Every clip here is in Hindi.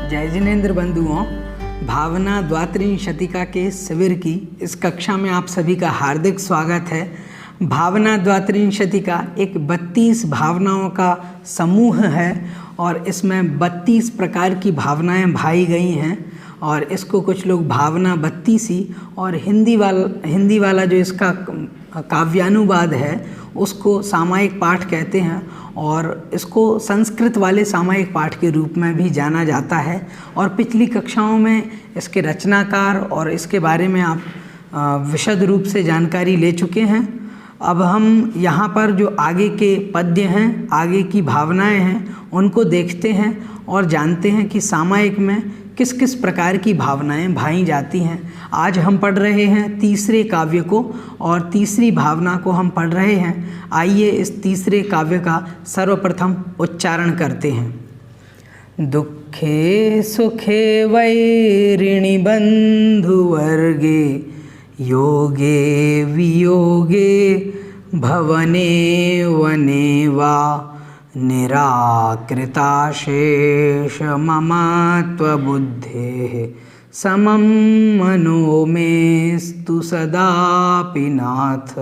जय जिनेंद्र बंधुओं, भावना द्वात्रिंशतिका के शिविर की इस कक्षा में आप सभी का हार्दिक स्वागत है। भावना द्वात्रिंशतिका एक 32 भावनाओं का समूह है और इसमें 32 प्रकार की भावनाएं भाई गई हैं और इसको कुछ लोग भावना 32 और हिंदी वाला जो इसका काव्यानुवाद है उसको सामायिक पाठ कहते हैं और इसको संस्कृत वाले सामायिक पाठ के रूप में भी जाना जाता है। और पिछली कक्षाओं में इसके रचनाकार और इसके बारे में आप विशद रूप से जानकारी ले चुके हैं। अब हम यहाँ पर जो आगे के पद्य हैं, आगे की भावनाएं हैं, उनको देखते हैं और जानते हैं कि सामायिक में किस किस प्रकार की भावनाएं भाई जाती हैं। आज हम पढ़ रहे हैं तीसरे काव्य को और तीसरी भावना को हम पढ़ रहे हैं। आइए इस तीसरे काव्य का सर्वप्रथम उच्चारण करते हैं। दुखे सुखे वैरिणि बंधुवर्गे योगे वियोगे भवने वने वा निराकृताशेष ममत्वबुद्धेः समं मनो मेस्तु सदापि नाथ।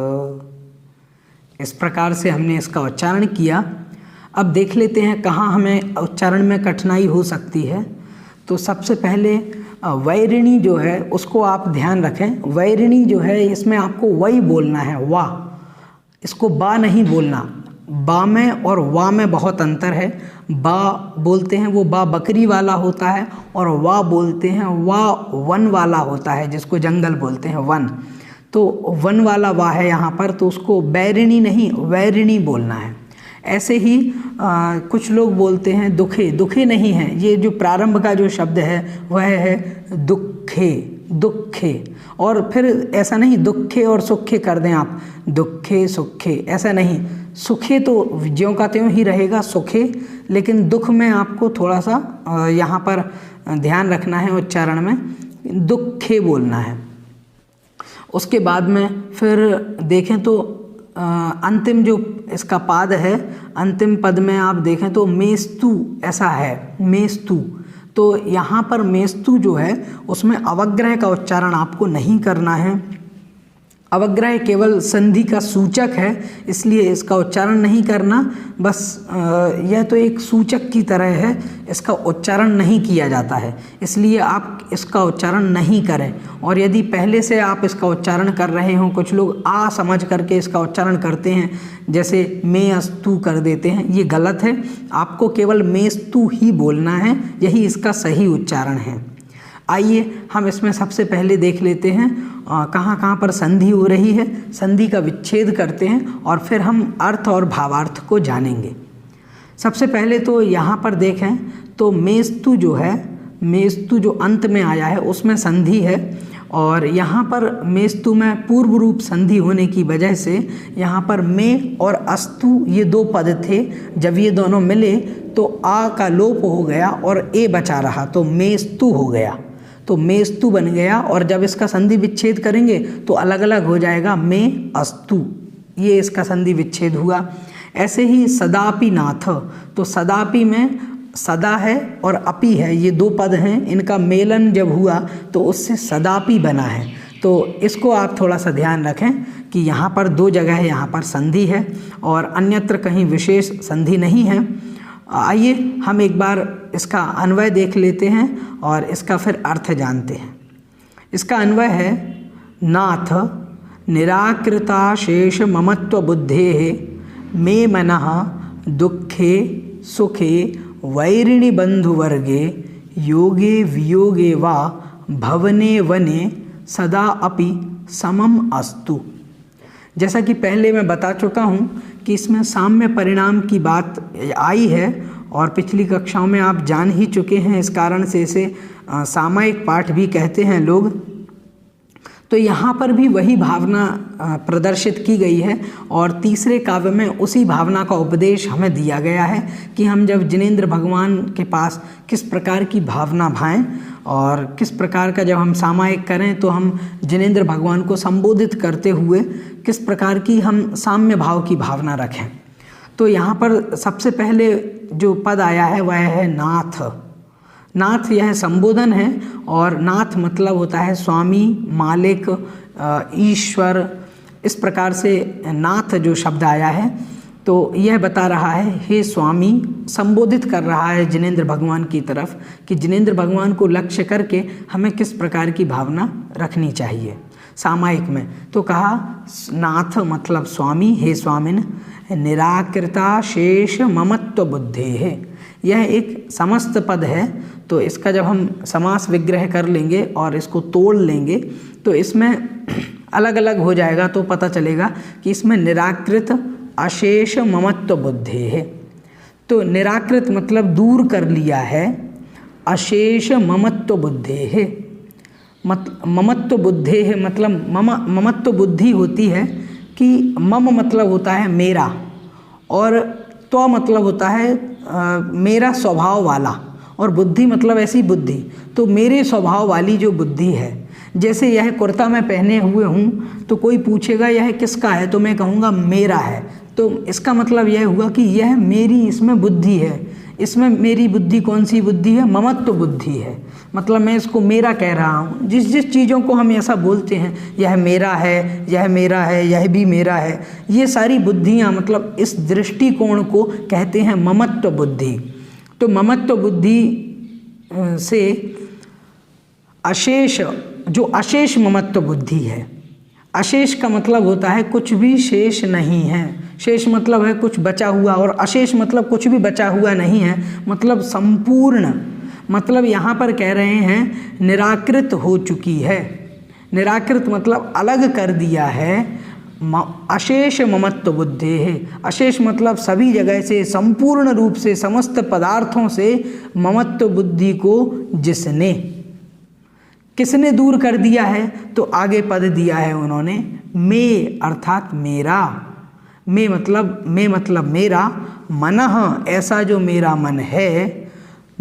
इस प्रकार से हमने इसका उच्चारण किया। अब देख लेते हैं कहाँ हमें उच्चारण में कठिनाई हो सकती है। तो सबसे पहले वैरिणी जो है उसको आप ध्यान रखें। वैरिणी जो है इसमें आपको वही बोलना है, वाह, इसको बा नहीं बोलना। बा में और वा में बहुत अंतर है। बा बोलते हैं वो बा बकरी वाला होता है और वा बोलते हैं वा वन वाला होता है, जिसको जंगल बोलते हैं, वन। तो वन वाला वा है यहाँ पर, तो उसको बैरिणी नहीं वैरिणी बोलना है। ऐसे ही कुछ लोग बोलते हैं दुखे, दुखे नहीं है। ये जो प्रारंभ का जो शब्द है वह है दुखे, दुखे। और फिर ऐसा नहीं दुखे और सुखे कर दें आप, दुखे सुखे, ऐसा नहीं। सुखे तो ज्यों का त्यों ही रहेगा, सुखे, लेकिन दुख में आपको थोड़ा सा यहाँ पर ध्यान रखना है, उच्चारण में दुखे बोलना है। उसके बाद में फिर देखें तो अंतिम जो इसका पाद है, अंतिम पद में आप देखें तो मेस्तु ऐसा है, मेस्तु। तो यहाँ पर मेस्तु जो है उसमें अवग्रह का उच्चारण आपको नहीं करना है। अवग्रह केवल संधि का सूचक है, इसलिए इसका उच्चारण नहीं करना। बस यह तो एक सूचक की तरह है, इसका उच्चारण नहीं किया जाता है, इसलिए आप इसका उच्चारण नहीं करें। और यदि पहले से आप इसका उच्चारण कर रहे हों, कुछ लोग आ समझ करके इसका उच्चारण करते हैं, जैसे में अस्तु कर देते हैं, ये गलत है। आपको केवल मेस्तु ही बोलना है, यही इसका सही उच्चारण है। आइए हम इसमें सबसे पहले देख लेते हैं कहाँ कहाँ पर संधि हो रही है, संधि का विच्छेद करते हैं और फिर हम अर्थ और भावार्थ को जानेंगे। सबसे पहले तो यहाँ पर देखें तो मेस्तु जो है, मेस्तु जो अंत में आया है उसमें संधि है और यहाँ पर मेस्तु में पूर्व रूप संधि होने की वजह से यहाँ पर में और अस्तु ये दो पद थे, जब ये दोनों मिले तो आ का लोप हो गया और ए बचा रहा, तो मेस्तु हो गया, तो मेस्तु बन गया। और जब इसका संधि विच्छेद करेंगे तो अलग अलग हो जाएगा, में अस्तु, ये इसका संधि विच्छेद हुआ। ऐसे ही सदापि नाथ, तो सदापि में सदा है और अपि है, ये दो पद हैं, इनका मेलन जब हुआ तो उससे सदापि बना है। तो इसको आप थोड़ा सा ध्यान रखें कि यहाँ पर दो जगह है, यहाँ पर संधि है और अन्यत्र कहीं विशेष संधि नहीं है। आइए हम एक बार इसका अन्वय देख लेते हैं और इसका फिर अर्थ जानते हैं। इसका अन्वय है नाथ निराकृताशेष ममत्व बुद्धेः मे मनः दुखे सुखे वैरिणि बंधुवर्गे योगे वियोगे वा भवने वने सदा अपि समम अस्तु। जैसा कि पहले मैं बता चुका हूँ कि इसमें साम्य परिणाम की बात आई है और पिछली कक्षाओं में आप जान ही चुके हैं, इस कारण से इसे सामायिक पाठ भी कहते हैं लोग। तो यहाँ पर भी वही भावना प्रदर्शित की गई है और तीसरे काव्य में उसी भावना का उपदेश हमें दिया गया है कि हम जब जिनेंद्र भगवान के पास किस प्रकार की भावना भाएं और किस प्रकार का जब हम सामायिक करें तो हम जिनेंद्र भगवान को संबोधित करते हुए किस प्रकार की हम साम्य भाव की भावना रखें। तो यहाँ पर सबसे पहले जो पद आया है वह है नाथ। नाथ यह संबोधन है, और नाथ मतलब होता है स्वामी, मालिक, ईश्वर। इस प्रकार से नाथ जो शब्द आया है, तो यह बता रहा है हे स्वामी, संबोधित कर रहा है जिनेंद्र भगवान की तरफ कि जिनेंद्र भगवान को लक्ष्य करके हमें किस प्रकार की भावना रखनी चाहिए सामायिक में। तो कहा नाथ मतलब स्वामी, हे स्वामिन, निराकृता शेष ममत्व बुद्धे है। यह एक समस्त पद है, तो इसका जब हम समास विग्रह कर लेंगे और इसको तोड़ लेंगे तो इसमें अलग अलग हो जाएगा, तो पता चलेगा कि इसमें निराकृत अशेष ममत्व बुद्धे है। तो निराकृत मतलब दूर कर लिया है, अशेष ममत्व बुद्धे है। ममत्व बुद्धे है मतलब ममत्व बुद्धि होती है कि मम मतलब होता है मेरा, और तो मतलब होता है मेरा स्वभाव वाला, और बुद्धि मतलब ऐसी बुद्धि। तो मेरे स्वभाव वाली जो बुद्धि है, जैसे यह कुर्ता मैं पहने हुए हूँ तो कोई पूछेगा यह किसका है, तो मैं कहूँगा मेरा है। तो इसका मतलब यह हुआ कि यह मेरी इसमें बुद्धि है। इसमें मेरी बुद्धि कौन सी बुद्धि है? ममत्व बुद्धि है। मतलब मैं इसको मेरा कह रहा हूँ। जिस जिस चीज़ों को हम ऐसा बोलते हैं, यह मेरा है, यह मेरा है, यह भी मेरा है, ये सारी बुद्धियाँ मतलब इस दृष्टिकोण को कहते हैं ममत्व बुद्धि। तो ममत्व बुद्धि से अशेष, जो अशेष ममत्व बुद्धि है, अशेष का मतलब होता है कुछ भी शेष नहीं है। शेष मतलब है कुछ बचा हुआ, और अशेष मतलब कुछ भी बचा हुआ नहीं है, मतलब संपूर्ण। मतलब यहाँ पर कह रहे हैं निराकृत हो चुकी है। निराकृत मतलब अलग कर दिया है। अशेष ममत्व बुद्धि है। अशेष मतलब सभी जगह से, संपूर्ण रूप से, समस्त पदार्थों से ममत्व बुद्धि को जिसने, किसने दूर कर दिया है? तो आगे पद दिया है उन्होंने, मैं अर्थात मेरा। मैं मतलब मेरा, मनः ऐसा जो मेरा मन है,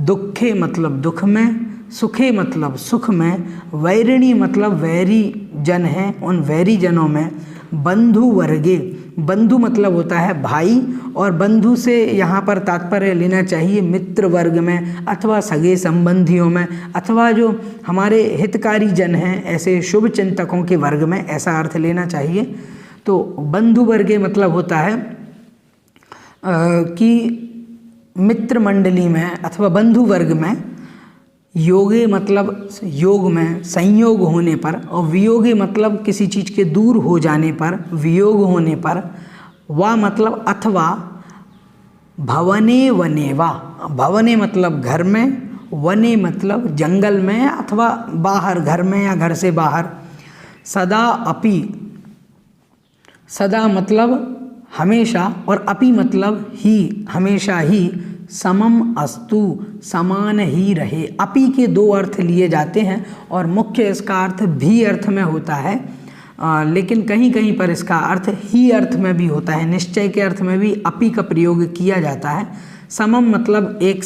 दुखे मतलब दुख में, सुखे मतलब सुख में, वैरिणी मतलब वैरी जन है, उन वैरी जनों में, बंधु वर्गे, बंधु मतलब होता है भाई, और बंधु से यहाँ पर तात्पर्य लेना चाहिए मित्र वर्ग में, अथवा सगे संबंधियों में, अथवा जो हमारे हितकारी जन हैं ऐसे शुभ चिंतकों के वर्ग में, ऐसा अर्थ लेना चाहिए। तो बंधु वर्गे मतलब होता है कि मित्र मंडली में अथवा बंधु वर्ग में, योगे मतलब योग में, संयोग होने पर, और वियोगे मतलब किसी चीज़ के दूर हो जाने पर, वियोग होने पर, वा मतलब अथवा, भवने वने वा, भवने मतलब घर में, वने मतलब जंगल में अथवा बाहर, घर में या घर से बाहर, सदा अपि, सदा मतलब हमेशा, और अपि मतलब ही, हमेशा ही, समम अस्तु समान ही रहे। अपि के दो अर्थ लिए जाते हैं, और मुख्य इसका अर्थ भी अर्थ में होता है, लेकिन कहीं कहीं पर इसका अर्थ ही अर्थ में भी होता है। निश्चय के अर्थ में भी अपि का प्रयोग किया जाता है। समम मतलब एक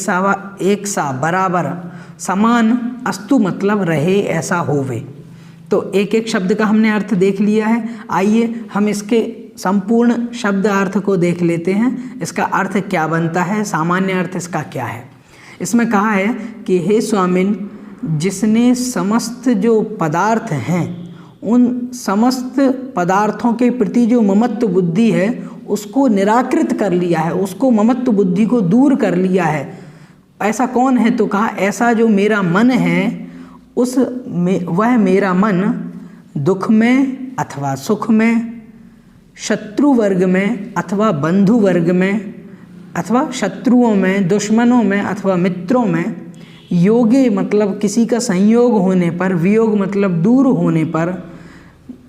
सा बराबर, समान, अस्तु मतलब रहे, ऐसा होवे। तो एक एक शब्द का हमने अर्थ देख लिया है। आइए हम इसके संपूर्ण शब्द अर्थ को देख लेते हैं। इसका अर्थ क्या बनता है, सामान्य अर्थ इसका क्या है। इसमें कहा है कि हे स्वामिन, जिसने समस्त जो पदार्थ हैं, उन समस्त पदार्थों के प्रति जो ममत्व बुद्धि है उसको निराकृत कर लिया है, उसको ममत्व बुद्धि को दूर कर लिया है। ऐसा कौन है? तो कहा ऐसा जो मेरा मन है, वह मेरा मन दुख में अथवा सुख में, शत्रु वर्ग में अथवा बंधु वर्ग में, अथवा शत्रुओं में, दुश्मनों में अथवा मित्रों में, योगे मतलब किसी का संयोग होने पर, वियोग मतलब दूर होने पर,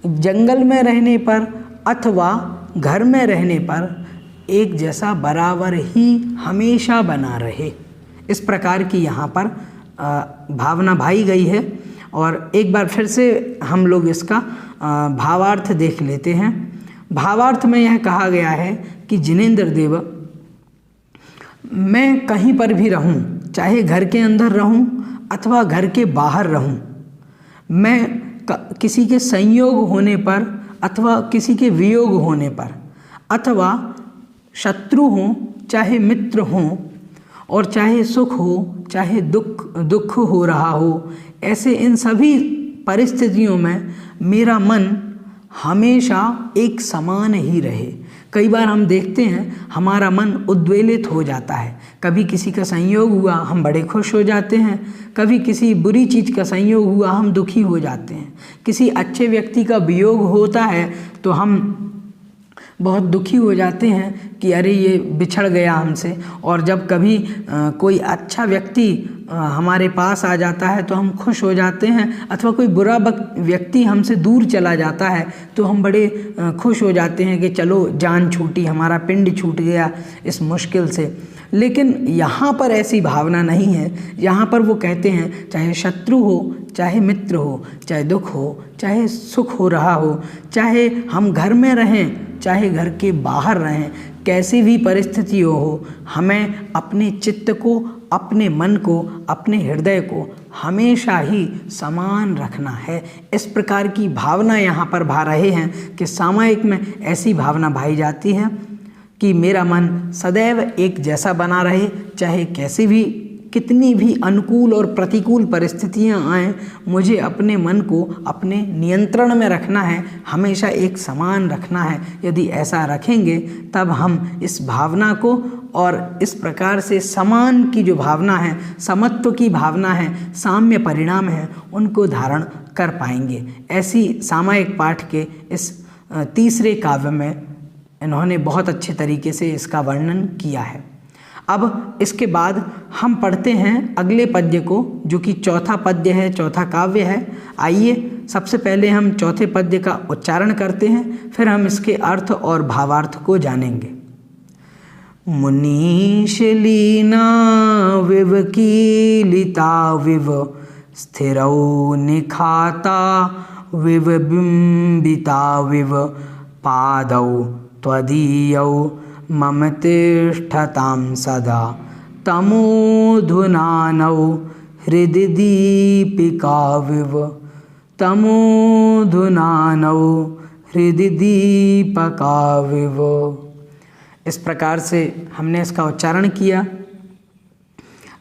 जंगल में रहने पर अथवा घर में रहने पर एक जैसा बराबर ही हमेशा बना रहे। इस प्रकार की यहाँ पर भावना भाई गई है। और एक बार फिर से हम लोग इसका भावार्थ देख लेते हैं। भावार्थ में यह कहा गया है कि जिनेंद्र देव, मैं कहीं पर भी रहूं, चाहे घर के अंदर रहूं अथवा घर के बाहर रहूं, मैं किसी के संयोग होने पर अथवा किसी के वियोग होने पर, अथवा शत्रु हों चाहे मित्र हों, और चाहे सुख हो चाहे दुख हो रहा हो, ऐसे इन सभी परिस्थितियों में मेरा मन हमेशा एक समान ही रहे। कई बार हम देखते हैं हमारा मन उद्वेलित हो जाता है, कभी किसी का संयोग हुआ हम बड़े खुश हो जाते हैं, कभी किसी बुरी चीज़ का संयोग हुआ हम दुखी हो जाते हैं, किसी अच्छे व्यक्ति का वियोग होता है तो हम बहुत दुखी हो जाते हैं कि अरे ये बिछड़ गया हमसे। और जब कभी कोई अच्छा व्यक्ति हमारे पास आ जाता है तो हम खुश हो जाते हैं, अथवा कोई बुरा व्यक्ति हमसे दूर चला जाता है तो हम बड़े खुश हो जाते हैं कि चलो जान छूटी, हमारा पिंड छूट गया इस मुश्किल से। लेकिन यहाँ पर ऐसी भावना नहीं है। यहाँ पर वो कहते हैं चाहे शत्रु हो चाहे मित्र हो, चाहे दुख हो चाहे सुख हो रहा हो, चाहे हम घर में रहें चाहे घर के बाहर रहें, कैसी भी परिस्थिति हो, हमें अपने चित्त को, अपने मन को, अपने हृदय को हमेशा ही समान रखना है। इस प्रकार की भावना यहाँ पर भा रहे हैं कि सामायिक में ऐसी भावना भाई जाती है कि मेरा मन सदैव एक जैसा बना रहे, चाहे कैसी भी कितनी भी अनुकूल और प्रतिकूल परिस्थितियां आएँ, मुझे अपने मन को अपने नियंत्रण में रखना है, हमेशा एक समान रखना है। यदि ऐसा रखेंगे तब हम इस भावना को और इस प्रकार से समान की जो भावना है, समत्व की भावना है, साम्य परिणाम है, उनको धारण कर पाएंगे। ऐसी सामायिक पाठ के इस तीसरे काव्य में इन्होंने बहुत अच्छे तरीके से इसका वर्णन किया है। अब इसके बाद हम पढ़ते हैं अगले पद्य को, जो कि चौथा पद्य है, चौथा काव्य है। आइए सबसे पहले हम चौथे पद्य का उच्चारण करते हैं, फिर हम इसके अर्थ और भावार्थ को जानेंगे। मुनीश लीना विव कीलिता विव स्थिरौ निखाता विव बिंबिता विव पादौ त्वदीयौ मम तिष्ठतां सदा तमोधुनानौ हृदि दीपिकाविव तमोधुनानौ हृदि दीपिकाविव। इस प्रकार से हमने इसका उच्चारण किया।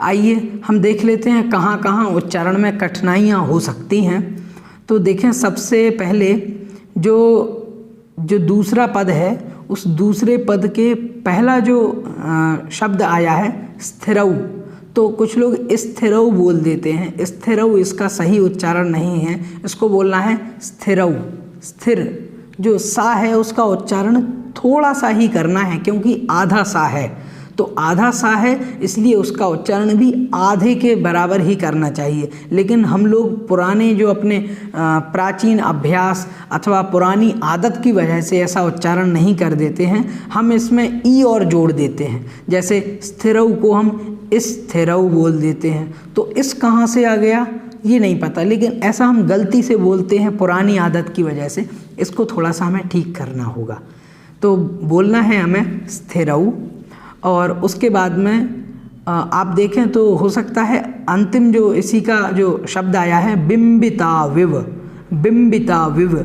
आइए हम देख लेते हैं कहाँ कहाँ उच्चारण में कठिनाइयाँ हो सकती हैं। तो देखें, सबसे पहले जो दूसरा पद है, उस दूसरे पद के पहला जो शब्द आया है स्थिरौ, तो कुछ लोग स्थिरौ बोल देते हैं। स्थिरौ इसका सही उच्चारण नहीं है, इसको बोलना है स्थिरौ। स्थिर जो सा है उसका उच्चारण थोड़ा सा ही करना है, क्योंकि आधा सा है, तो आधा सा है इसलिए उसका उच्चारण भी आधे के बराबर ही करना चाहिए। लेकिन हम लोग पुराने जो अपने प्राचीन अभ्यास अथवा पुरानी आदत की वजह से ऐसा उच्चारण नहीं कर देते हैं, हम इसमें ई और जोड़ देते हैं। जैसे स्थिरौ को हम स्थिरौ बोल देते हैं, तो इस कहाँ से आ गया ये नहीं पता, लेकिन ऐसा हम गलती से बोलते हैं पुरानी आदत की वजह से। इसको थोड़ा सा हमें ठीक करना होगा। तो बोलना है हमें स्थिरौ, और उसके बाद में आप देखें तो हो सकता है अंतिम जो इसी का जो शब्द आया है बिंबिता विव, बिंबिता विव,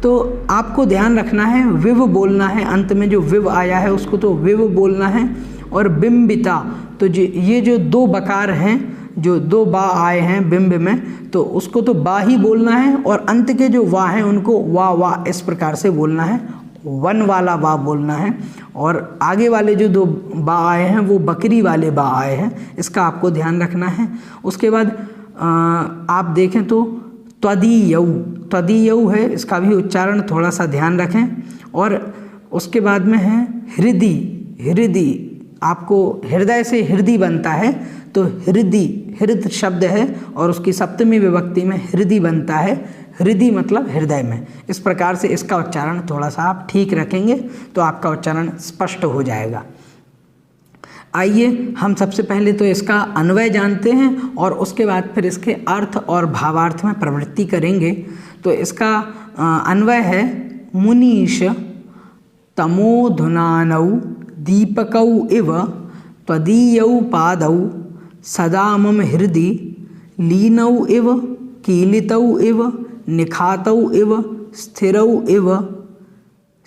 तो आपको ध्यान रखना है विव बोलना है। अंत में जो विव आया है उसको तो विव बोलना है, और बिंबिता तो ये जो दो बकार हैं, जो दो बा आए हैं बिंब में, तो उसको तो बा ही बोलना है, और अंत के जो वा हैं उनको वा इस प्रकार से बोलना है, वन वाला बा बोलना है। और आगे वाले जो दो बा आए हैं वो बकरी वाले बा आए हैं, इसका आपको ध्यान रखना है। उसके बाद आप देखें तो त्वदीयौ, त्वदीयौ है, इसका भी उच्चारण थोड़ा सा ध्यान रखें। और उसके बाद में है हृदि, हृदि आपको हृदय से हृदय बनता है, तो हृदि हृद शब्द है और उसकी सप्तमी विभक्ति में हृदय बनता है। हृदय मतलब हृदय में। इस प्रकार से इसका उच्चारण थोड़ा सा आप ठीक रखेंगे तो आपका उच्चारण स्पष्ट हो जाएगा। आइए हम सबसे पहले तो इसका अन्वय जानते हैं और उसके बाद फिर इसके अर्थ और भावार्थ में प्रवृत्ति करेंगे। तो इसका अन्वय है मुनीश तमोधुनानौ दीपकौ इव त्वदीयौ पादौ सदा मम हृदि लीनौ इव कीलितौ इव निखातौ इव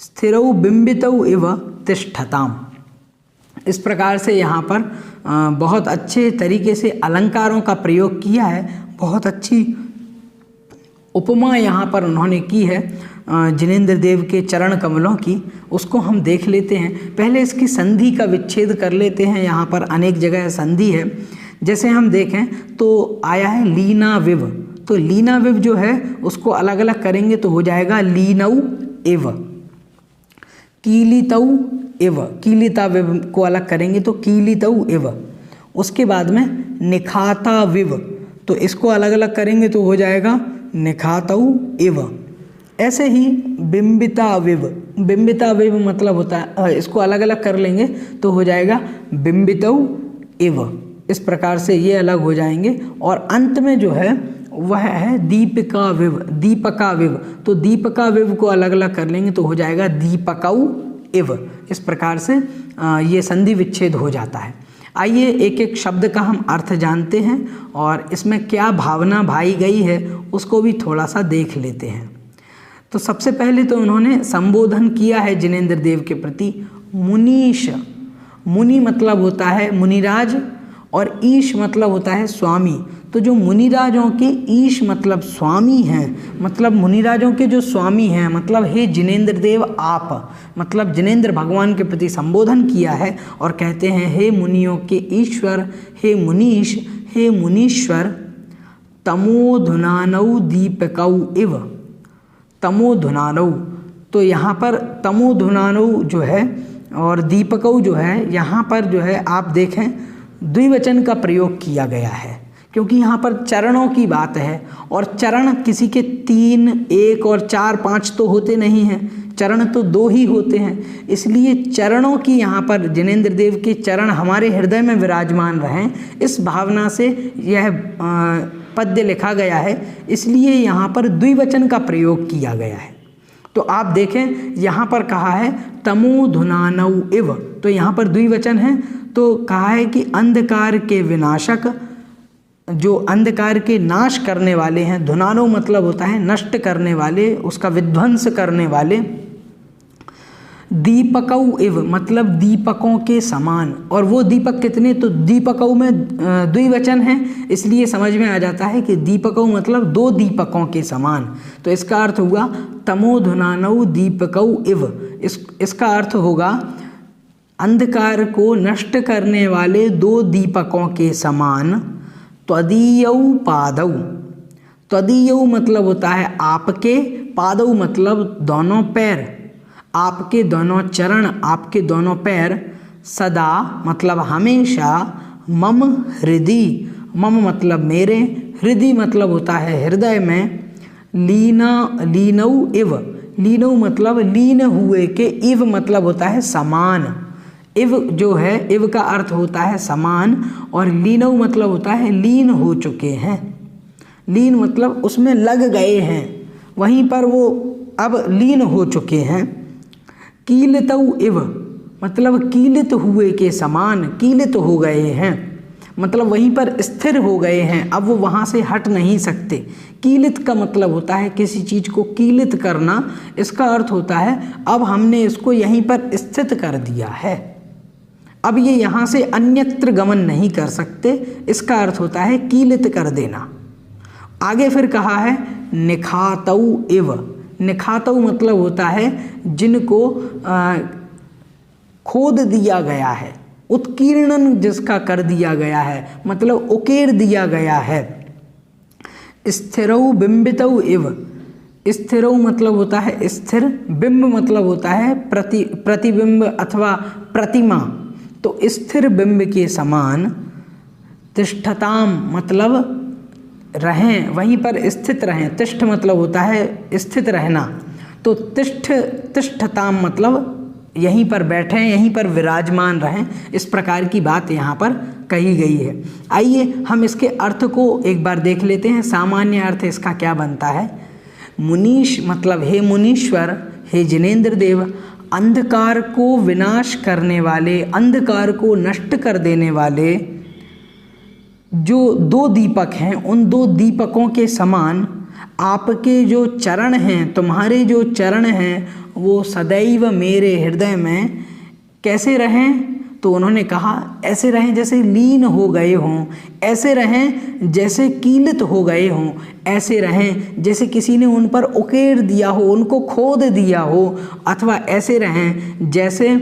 स्थिरौ बिंबितौ इव तिष्ठताम्। इस प्रकार से यहाँ पर बहुत अच्छे तरीके से अलंकारों का प्रयोग किया है। बहुत अच्छी उपमा यहाँ पर उन्होंने की है जिनेंद्र देव के चरण कमलों की, उसको हम देख लेते हैं। पहले इसकी संधि का विच्छेद कर लेते हैं। यहाँ पर अनेक जगह संधि है। जैसे हम देखें तो आया है लीना विव, तो लीना विव जो है उसको अलग अलग करेंगे तो हो जाएगा लीनऊ एव। कीलितऊ एव, कीलिता विव को अलग करेंगे तो कीलितऊ एव। उसके बाद में निखाता विव, तो इसको अलग अलग करेंगे तो हो जाएगा निखातऊ एव। ऐसे ही बिंबिता विव, बिंबिता विव मतलब होता है, इसको अलग अलग कर लेंगे तो हो जाएगा बिंबितऊ एव। इस प्रकार से ये अलग हो जाएंगे। और अंत में जो है वह है दीपिका विव, दीपका विव, तो दीपका विव को अलग अलग कर लेंगे तो हो जाएगा दीपकऊ इव। इस प्रकार से ये संधि विच्छेद हो जाता है। आइए एक एक शब्द का हम अर्थ जानते हैं और इसमें क्या भावना भाई गई है उसको भी थोड़ा सा देख लेते हैं। तो सबसे पहले तो उन्होंने संबोधन किया है जिनेंद्र देव के प्रति मुनीश। मुनि मतलब होता है मुनिराज और ईश मतलब होता है स्वामी। तो जो मुनिराजों के ईश मतलब स्वामी हैं, मतलब मुनिराजों के जो स्वामी हैं, मतलब हे जिनेंद्र देव आप, मतलब जिनेंद्र भगवान के प्रति संबोधन किया है और कहते हैं हे मुनियों के ईश्वर, हे मुनीश, हे मुनीश्वर, तमोधुनानौ दीपकौ इव। तमोधुनानौ, तो यहाँ पर तमोधुनानौ जो है और दीपकौ जो है, यहाँ पर जो है आप देखें द्विवचन का प्रयोग किया गया है क्योंकि यहाँ पर चरणों की बात है और चरण किसी के 3, 1 और 4, 5 तो होते नहीं हैं, चरण तो 2 ही होते हैं। इसलिए चरणों की यहाँ पर जिनेंद्र देव के चरण हमारे हृदय में विराजमान रहें, इस भावना से यह पद्य लिखा गया है। इसलिए यहाँ पर द्विवचन का प्रयोग किया गया है। तो आप देखें यहाँ पर कहा है तमोधुनानौ इव, तो यहाँ पर द्विवचन है। तो कहा है कि अंधकार के विनाशक, जो अंधकार के नाश करने वाले हैं, धुनानो मतलब होता है नष्ट करने वाले, उसका विध्वंस करने वाले। दीपकौ इव मतलब दीपकों के समान, और वो दीपक कितने, तो दीपकौ में द्विवचन है, इसलिए समझ में आ जाता है कि दीपकौ मतलब 2 दीपकों के समान। तो इसका अर्थ हुआ तमोधुनानौ दीपकौ इव। इसका अर्थ होगा अंधकार को नष्ट करने वाले 2 दीपकों के समान। त्वदीयौ पादौ, त्वदीयौ मतलब होता है आपके, पादौ मतलब दोनों पैर, आपके दोनों चरण, आपके दोनों पैर। सदा मतलब हमेशा, मम हृदय, मम मतलब मेरे, हृदय मतलब होता है हृदय में। लीनौ इव, लीनौ मतलब लीन हुए के, इव मतलब होता है समान। इव जो है, इव का अर्थ होता है समान, और लीनौ मतलब होता है लीन हो चुके हैं। लीन मतलब उसमें लग गए हैं, वहीं पर वो अब लीन हो चुके हैं। कीलितौ इव मतलब कीलित हुए के समान, कीलित हो गए हैं, मतलब वहीं पर स्थिर हो गए हैं, अब वो वहाँ से हट नहीं सकते। कीलित का मतलब होता है किसी चीज़ को कीलित करना, इसका अर्थ होता है अब हमने इसको यहीं पर स्थित कर दिया है, अब ये यहाँ से अन्यत्र गमन नहीं कर सकते, इसका अर्थ होता है कीलित कर देना। आगे फिर कहा है निखातौ इव। निखातौ मतलब होता है जिनको खोद दिया गया है, उत्कीर्णन जिसका कर दिया गया है, मतलब उकेर दिया गया है। स्थिरौ बिंबितौ इव। स्थिरौ मतलब होता है स्थिर, बिंब मतलब होता है प्रतिबिंब अथवा प्रतिमा, तो स्थिर बिंब के समान। तिष्ठताम मतलब रहें, वहीं पर स्थित रहें, तिष्ठ मतलब होता है स्थित रहना, तो तिष्ठताम मतलब यहीं पर बैठें, यहीं पर विराजमान रहें, इस प्रकार की बात यहाँ पर कही गई है। आइए हम इसके अर्थ को एक बार देख लेते हैं। सामान्य अर्थ इसका क्या बनता है। मुनीश मतलब हे मुनीश्वर, हे जिनेंद्र देव, अंधकार को विनाश करने वाले, अंधकार को नष्ट कर देने वाले जो 2 दीपक हैं, उन 2 दीपकों के समान आपके जो चरण हैं, तुम्हारे जो चरण हैं, वो सदैव मेरे हृदय में कैसे रहें, तो उन्होंने कहा ऐसे रहें जैसे लीन हो गए हों, ऐसे रहें जैसे कीलित हो गए हों, ऐसे रहें जैसे किसी ने उन पर उकेर दिया हो, उनको खोद दिया हो, अथवा ऐसे रहें जैसे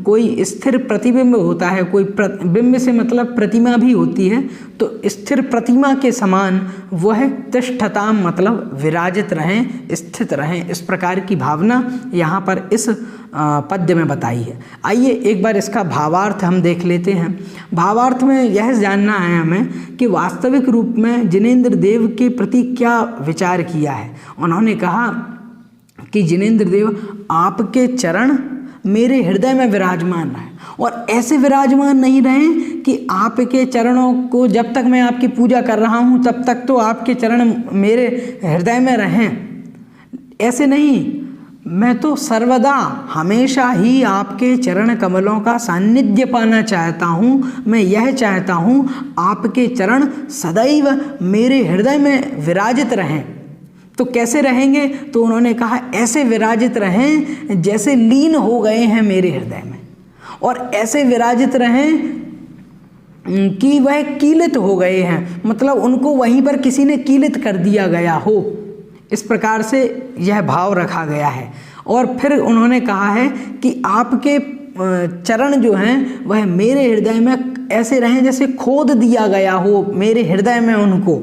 कोई स्थिर प्रतिबिंब होता है। कोई बिंब से मतलब प्रतिमा भी होती है, तो स्थिर प्रतिमा के समान वह तिष्ठताम मतलब विराजित रहें, स्थित रहें। इस प्रकार की भावना यहाँ पर इस पद्य में बताई है। आइए एक बार इसका भावार्थ हम देख लेते हैं। भावार्थ में यह जानना है हमें कि वास्तविक रूप में जिनेंद्र देव के प्रति क्या विचार किया है। उन्होंने कहा कि जिनेंद्र देव आपके चरण मेरे हृदय में विराजमान रहे, और ऐसे विराजमान नहीं रहे कि आपके चरणों को जब तक मैं आपकी पूजा कर रहा हूँ तब तक तो आपके चरण मेरे हृदय में रहें, ऐसे नहीं। मैं तो सर्वदा हमेशा ही आपके चरण कमलों का सान्निध्य पाना चाहता हूँ। मैं यह चाहता हूँ आपके चरण सदैव मेरे हृदय में विराजित रहें। तो कैसे रहेंगे? तो उन्होंने कहा ऐसे विराजित रहें जैसे लीन हो गए हैं मेरे हृदय में, और ऐसे विराजित रहें कि वह कीलित हो गए हैं, मतलब उनको वहीं पर किसी ने कीलित कर दिया गया हो। इस प्रकार से यह भाव रखा गया है। और फिर उन्होंने कहा है कि आपके चरण जो हैं वह मेरे हृदय में ऐसे रहें जैसे खोद दिया गया हो मेरे हृदय में उनको।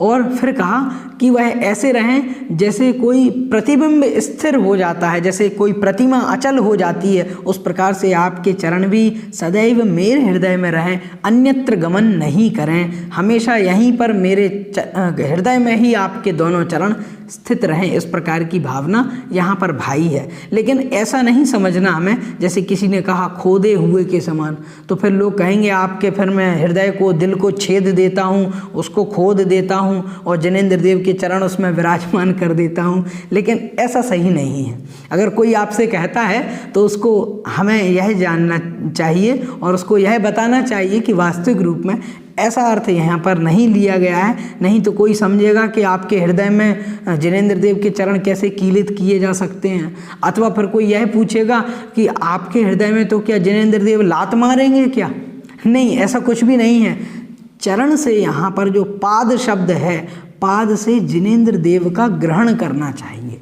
और फिर कहा कि वह ऐसे रहें जैसे कोई प्रतिबिंब स्थिर हो जाता है, जैसे कोई प्रतिमा अचल हो जाती है, उस प्रकार से आपके चरण भी सदैव मेरे हृदय में रहें, अन्यत्र गमन नहीं करें, हमेशा यहीं पर मेरे हृदय में ही आपके दोनों चरण स्थित रहें। इस प्रकार की भावना यहाँ पर भाई है। लेकिन ऐसा नहीं समझना हमें जैसे किसी ने कहा खोदे हुए के समान, तो फिर लोग कहेंगे आपके फिर मैं हृदय को दिल को छेद देता हूँ, उसको खोद देता हूँ और जिनेंद्र देव के चरण उसमें विराजमान कर देता हूँ। लेकिन ऐसा सही नहीं है। अगर कोई आपसे कहता है तो उसको हमें यह जानना चाहिए और उसको यह बताना चाहिए कि वास्तविक रूप में ऐसा अर्थ यहाँ पर नहीं लिया गया है। नहीं तो कोई समझेगा कि आपके हृदय में जिनेंद्र देव के चरण कैसे कीलित किए जा सकते हैं, अथवा फिर कोई यह पूछेगा कि आपके हृदय में तो क्या जिनेंद्र देव लात मारेंगे क्या? नहीं, ऐसा कुछ भी नहीं है। चरण से यहाँ पर जो पाद शब्द है, पाद से जिनेंद्र देव का ग्रहण करना चाहिए,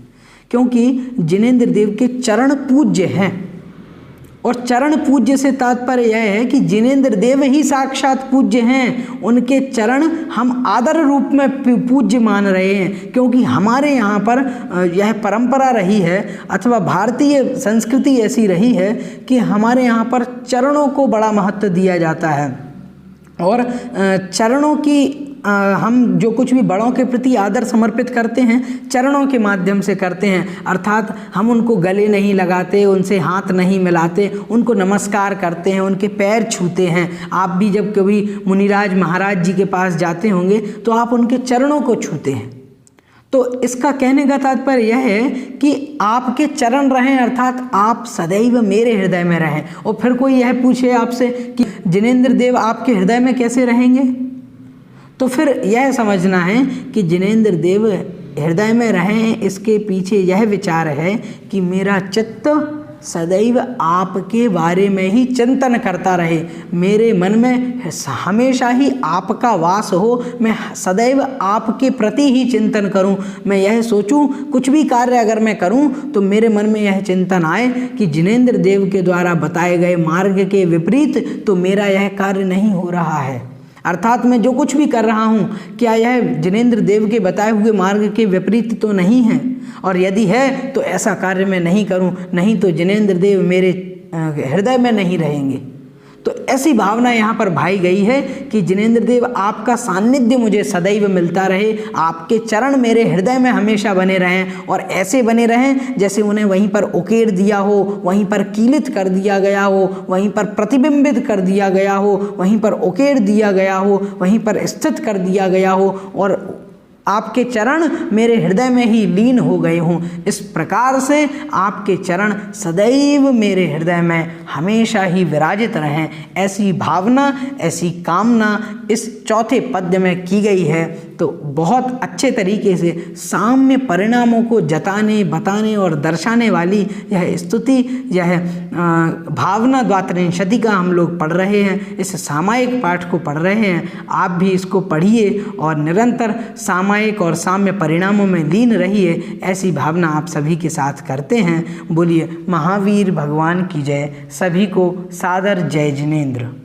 क्योंकि जिनेंद्र देव के चरण पूज्य हैं। और चरण पूज्य से तात्पर्य यह है कि जिनेंद्र देव ही साक्षात पूज्य हैं, उनके चरण हम आदर रूप में पूज्य मान रहे हैं। क्योंकि हमारे यहाँ पर यह परंपरा रही है, अथवा भारतीय संस्कृति ऐसी रही है कि हमारे यहाँ पर चरणों को बड़ा महत्व दिया जाता है, और चरणों की हम जो कुछ भी बड़ों के प्रति आदर समर्पित करते हैं चरणों के माध्यम से करते हैं। अर्थात हम उनको गले नहीं लगाते, उनसे हाथ नहीं मिलाते, उनको नमस्कार करते हैं, उनके पैर छूते हैं। आप भी जब कभी मुनिराज महाराज जी के पास जाते होंगे तो आप उनके चरणों को छूते हैं। तो इसका कहने का तात्पर्य यह है कि आपके चरण रहें, अर्थात आप सदैव मेरे हृदय में रहें। और फिर कोई यह पूछे आपसे कि जिनेंद्र देव आपके हृदय में कैसे रहेंगे, तो फिर यह समझना है कि जिनेंद्र देव हृदय में रहें, इसके पीछे यह विचार है कि मेरा चित्त सदैव आपके बारे में ही चिंतन करता रहे, मेरे मन में हमेशा ही आपका वास हो, मैं सदैव आपके प्रति ही चिंतन करूं। मैं यह सोचूं कुछ भी कार्य अगर मैं करूं तो मेरे मन में यह चिंतन आए कि जिनेंद्र देव के द्वारा बताए गए मार्ग के विपरीत तो मेरा यह कार्य नहीं हो रहा है। अर्थात मैं जो कुछ भी कर रहा हूँ क्या यह जिनेंद्र देव के बताए हुए मार्ग के विपरीत तो नहीं है, और यदि है तो ऐसा कार्य मैं नहीं करूँ, नहीं तो जिनेंद्र देव मेरे हृदय में नहीं रहेंगे। तो ऐसी भावना यहाँ पर भाई गई है कि जिनेंद्र देव आपका सान्निध्य मुझे सदैव मिलता रहे, आपके चरण मेरे हृदय में हमेशा बने रहें, और ऐसे बने रहें जैसे उन्हें वहीं पर उकेर दिया हो, वहीं पर कीलित कर दिया गया हो, वहीं पर प्रतिबिंबित कर दिया गया हो, वहीं पर उकेर दिया गया हो, वहीं पर स्थित कर दिया गया हो, और आपके चरण मेरे हृदय में ही लीन हो गए हों। इस प्रकार से आपके चरण सदैव मेरे हृदय में हमेशा ही विराजित रहें, ऐसी भावना, ऐसी कामना इस चौथे पद्य में की गई है। तो बहुत अच्छे तरीके से साम्य परिणामों को जताने, बताने और दर्शाने वाली यह स्तुति, यह भावना द्वात्रिंशति का हम लोग पढ़ रहे हैं, इस सामायिक पाठ को पढ़ रहे हैं। आप भी इसको पढ़िए और निरंतर सामायिक और साम्य परिणामों में लीन रहिए, ऐसी भावना आप सभी के साथ करते हैं। बोलिए महावीर भगवान की जय। सभी को सादर जय जिनेंद्र।